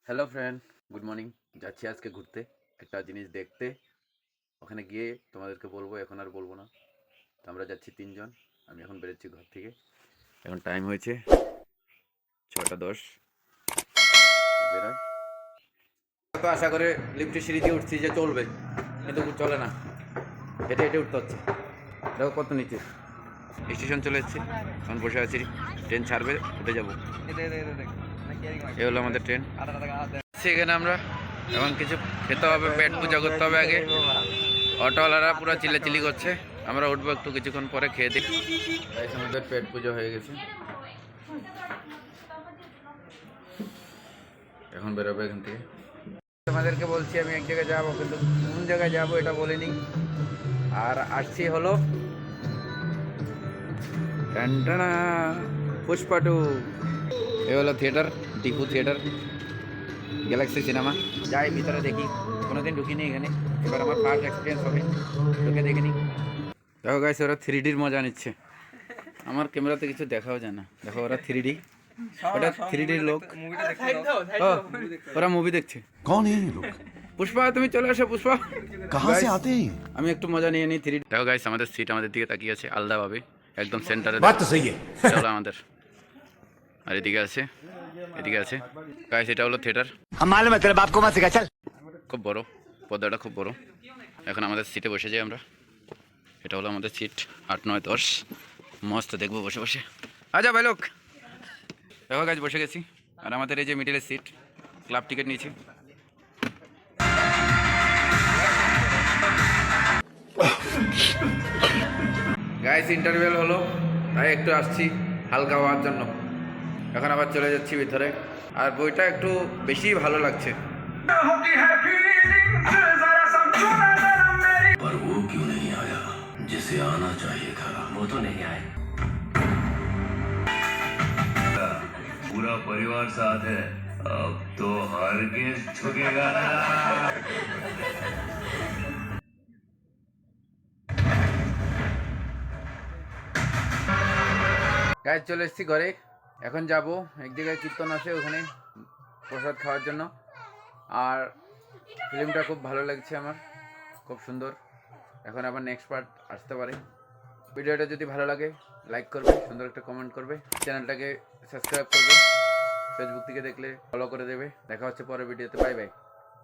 Hello friend, good morning. যাচ্ছি আজকে ঘুরতে, একটা জিনিস দেখতে। ওখানে গিয়ে তোমাদেরকে বলবো, এখন আর বলবো না। তো আমরা যাচ্ছি 3 জন। আমি এখন বেরোচ্ছি ঘর থেকে। এখন টাইম হয়েছে 6টা 10। বেরোয় তো আশা করে লিফটের সিঁড়ি দিয়ে উঠছি যে চলবে, কিন্তু চলে না, হেঁটে হেঁটে উঠতে হচ্ছে। দেখো কত নিচে। স্টেশন চলে এসেছি, এখন বসে আছি, ট্রেন ছাড়বে, উঠে যাবো। এ হলো আমাদের ট্রেন। সেখানে আমরা এখন কিছু খেতে হবে, পেট পূজা করতে হবে আগে। অটোওয়ালারা পুরো চিল্লাচিল্লি করছে, আমরা উঠবো একটু কিছুক্ষণ পরে, খেয়ে দিই। আমাদের পেট পুজো হয়ে গেছে, এখন বেরোবে এখান থেকে। তোমাদেরকে বলছি আমি এক জায়গায় যাবো, কিন্তু কোন জায়গায় যাবো এটা বলিনি। আর আসছি হলো টানটানা পুষ্পা 2। এ হলো theatre, Tipu theatre, Galaxy cinema. যাই ভিতরে দেখি, কোনোদিন ঢুকিনি এখানে, এবার আমার ফার্স্ট এক্সপিরিয়েন্স হবে, ঢুকে দেখিনি। দেখো গাইস, ওরা 3Dর মজা নিচ্ছে। আমার ক্যামেরাতে কিছু দেখাও যায় না। দেখো ওরা 3D, ওটা 3Dর লোক, ওরা মুভি দেখছে। कौन है ये लोग? পুষ্পা, তুমি চলে আসো পুষ্পা। कहाँ से आते हैं? আমি একটু মজা নিয়ে নিই 3D। দেখো গাইস, আমাদের সিট আমাদের দিকে তাকিয়ে আছে আলাদাভাবে, একদম সেন্টারে। बात तो सही है। চলো আমাদের, আর এদিকে আছে, এদিকে আছে। গাইস এটা হলো থিয়েটার, हम मालूम है तेरे बाप को मत सिखा चल। খুব বড়, পর্দাটা খুব বড়। এখন আমাদের সিটে বসে যাই আমরা। এটা হলো আমাদের সিট 8 9 10। মস্ত দেখবো বসে বসে। আচ্ছা ভাই লোক, দেখো গাছ বসে গেছি। আর আমাদের এই যে মিডিলের সিট, ক্লাব টিকিট নিয়েছি। গাইস ইন্টারভেল হলো, তাই একটু আসছি হালকা হওয়ার জন্য। এখন আবার চলে যাচ্ছি ভিতরে। আর বইটা একটু বেশি ভালো লাগছে। पर वो क्यों नहीं आया जिसे आना चाहिए था? वो तो नहीं आया। पूरा परिवार साथ है, अब तो हरगिज झुकेगा ना। গাইস চলে এসেছি ঘরে। এখন যাব এক জায়গায়, কীর্তন আছে ওখানে প্রসাদ খাওয়ার জন্য। আর ফিল্মটা খুব ভালো লাগছে আমার, খুব সুন্দর। এখন আবার নেক্সট পার্ট আসতে পারে। ভিডিওটা যদি ভালো লাগে লাইক করবে, সুন্দর একটা কমেন্ট করবে, চ্যানেলটাকে সাবস্ক্রাইব করবে, ফেসবুক থেকে দেখলে ফলো করে দেবে। দেখা হচ্ছে পরের ভিডিওতে। Bye bye.